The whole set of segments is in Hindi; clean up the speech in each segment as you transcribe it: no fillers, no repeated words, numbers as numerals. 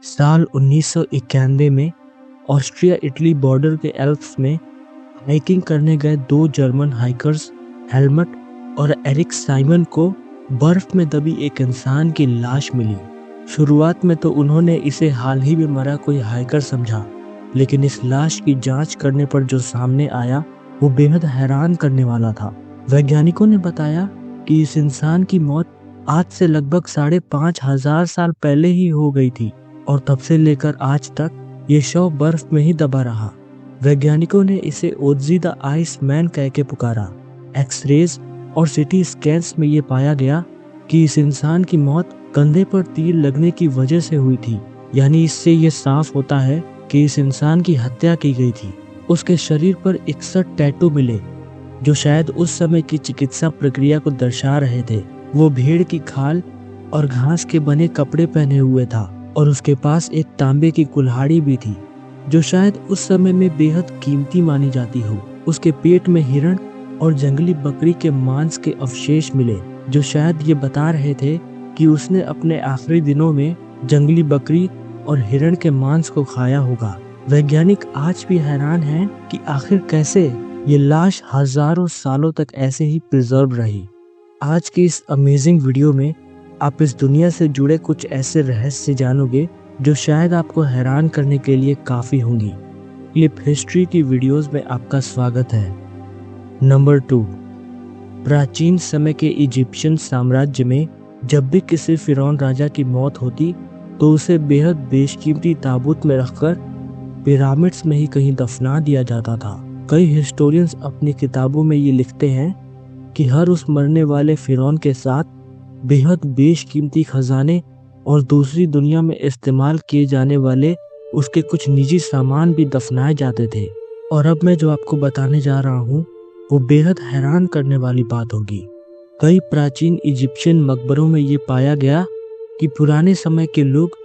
साल 1991 में ऑस्ट्रिया इटली बॉर्डर के एल्प्स में हाइकिंग करने गए दो जर्मन हाइकर्स हेलमट और एरिक साइमन को बर्फ में दबी एक इंसान की लाश मिली। शुरुआत में तो उन्होंने इसे हाल ही में मरा कोई हाइकर समझा, लेकिन इस लाश की जांच करने पर जो सामने आया वो बेहद हैरान करने वाला था। वैज्ञानिकों ने बताया कि इस इंसान की मौत आज से लगभग 5,500 साल पहले ही हो गई थी और तब से लेकर आज तक ये शव बर्फ में ही दबा रहा। वैज्ञानिकों ने इसे ओज़ी द आइस मैन कह के पुकारा। एक्सरेज और सिटी स्कैन्स में ये पाया गया कि इस इंसान की मौत कंधे पर तीर लगने की वजह से हुई थी, यानी इससे ये साफ होता है कि इस इंसान की हत्या की गई थी। उसके शरीर पर 61 टैटू मिले जो शायद उस समय की चिकित्सा प्रक्रिया को दर्शा रहे थे। वो भेड़ की खाल और घास के बने कपड़े पहने हुए था और उसके पास एक तांबे की कुल्हाड़ी भी थी जो शायद उस समय में बेहद कीमती मानी जाती हो। उसके पेट में हिरण और जंगली बकरी के मांस के अवशेष मिले जो शायद ये बता रहे थे कि उसने अपने आखिरी दिनों में जंगली बकरी और हिरण के मांस को खाया होगा। वैज्ञानिक आज भी हैरान हैं कि आखिर कैसे ये लाश हजारों सालों तक ऐसे ही प्रिजर्व रही। आज की इस अमेजिंग वीडियो में आप इस दुनिया से जुड़े कुछ ऐसे रहस्य जानोगे जो शायद आपको हैरान करने के लिए काफ़ी होंगी। क्लिप हिस्ट्री की वीडियोस में आपका स्वागत है। नंबर 2, प्राचीन समय के इजिप्शियन साम्राज्य में जब भी किसी फिरौन राजा की मौत होती तो उसे बेहद बेशकीमती ताबूत में रखकर पिरामिड्स में ही कहीं दफना दिया जाता था। कई हिस्टोरियंस अपनी किताबों में ये लिखते हैं कि हर उस मरने वाले फिरौन के साथ बेहद बेशकीमती खजाने और दूसरी दुनिया में इस्तेमाल किए जाने वाले उसके कुछ निजी सामान भी दफनाए जाते थे। और अब मैं जो आपको बताने जा रहा हूँ वो बेहद हैरान करने वाली बात होगी। कई प्राचीन इजिप्शियन मकबरों में ये पाया गया कि पुराने समय के लोग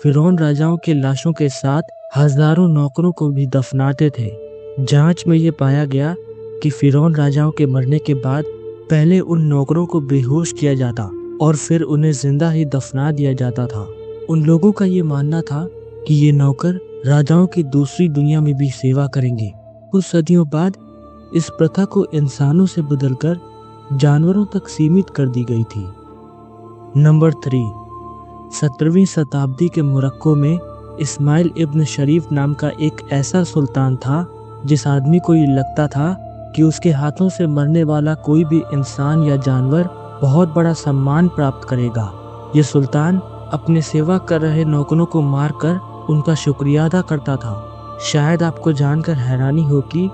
फिरौन राजाओं के लाशों के साथ हजारों नौकरों को भी दफनाते थे। जांच में ये पाया गया कि फिरौन राजाओं के मरने के बाद पहले उन नौकरों को बेहोश किया जाता और फिर उन्हें जिंदा ही दफना दिया जाता था। उन लोगों का ये मानना था कि ये नौकर राजाओं की दूसरी दुनिया में भी सेवा करेंगे। कुछ सदियों बाद इस प्रथा को इंसानों से बदलकर जानवरों तक सीमित कर दी गई थी। नंबर 3, 17वीं शताब्दी के मोरक्को में इस्माइल इब्न शरीफ नाम का एक ऐसा सुल्तान था जिस आदमी को ये लगता था कि उसके हाथों से मरने वाला कोई भी इंसान या जानवर बहुत बड़ा सम्मान प्राप्त करेगा। ये सुल्तान अपने सेवा कर रहे नौकरों को मारकर उनका शुक्रिया अदा करता था। शायद आपको जानकर हैरानी हो कि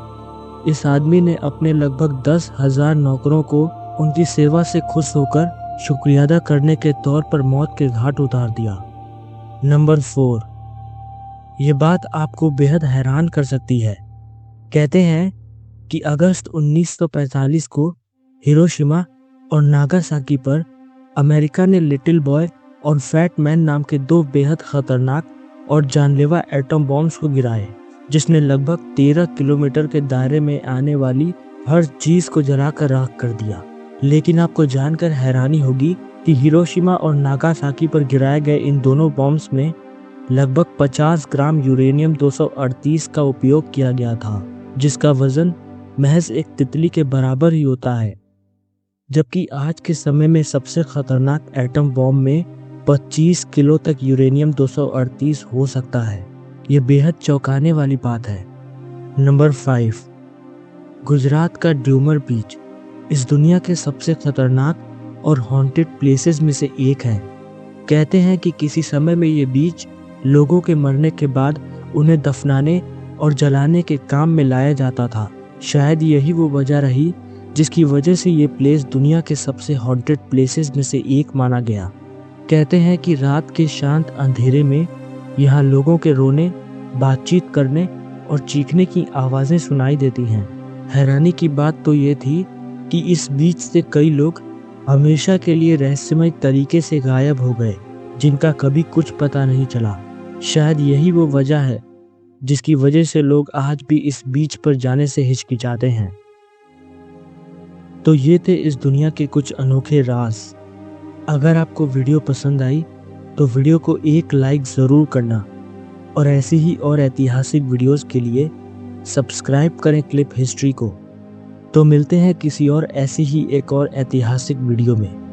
इस आदमी ने अपने लगभग 10,000 नौकरों को उनकी सेवा से खुश होकर शुक्रिया अदा करने के तौर पर मौत के घाट उतार दिया। नंबर 4, ये बात आपको बेहद हैरान कर सकती है। कहते हैं कि अगस्त 1945 को हिरोशिमा और नागासाकी पर अमेरिका ने लिटिल बॉय और फैट मैन नाम के दो बेहद खतरनाक और जानलेवा एटम बॉम्ब्स को गिराए, जिसने लगभग 13 किलोमीटर के दायरे में आने वाली हर चीज को जलाकर राख कर दिया। लेकिन आपको जानकर हैरानी होगी कि हिरोशिमा और नागासाकी पर गिराए गए इन दोनों बॉम्ब्स में लगभग 50 ग्राम यूरेनियम 238 का उपयोग किया गया था, जिसका वजन महज एक तितली के बराबर ही होता है। जबकि आज के समय में सबसे खतरनाक एटम बॉम्ब में 25 किलो तक यूरेनियम 238 हो सकता है। ये बेहद चौंकाने वाली बात है। नंबर 5, गुजरात का ड्यूमर बीच इस दुनिया के सबसे खतरनाक और हॉन्टेड प्लेसेस में से एक है। कहते हैं कि किसी समय में ये बीच लोगों के मरने के बाद उन्हें दफनाने और जलाने के काम में लाया जाता था। शायद यही वो वजह रही जिसकी वजह से ये प्लेस दुनिया के सबसे हॉन्टेड प्लेसेस में से एक माना गया। कहते हैं कि रात के शांत अंधेरे में यहाँ लोगों के रोने, बातचीत करने और चीखने की आवाज़ें सुनाई देती हैं। हैरानी की बात तो ये थी कि इस बीच से कई लोग हमेशा के लिए रहस्यमय तरीके से गायब हो गए, जिनका कभी कुछ पता नहीं चला। शायद यही वो वजह है जिसकी वजह से लोग आज भी इस बीच पर जाने से हिचकिचाते हैं। तो ये थे इस दुनिया के कुछ अनोखे राज। अगर आपको वीडियो पसंद आई तो वीडियो को एक लाइक ज़रूर करना और ऐसी ही और ऐतिहासिक वीडियोस के लिए सब्सक्राइब करें क्लिप हिस्ट्री को। तो मिलते हैं किसी और ऐसी ही एक और ऐतिहासिक वीडियो में।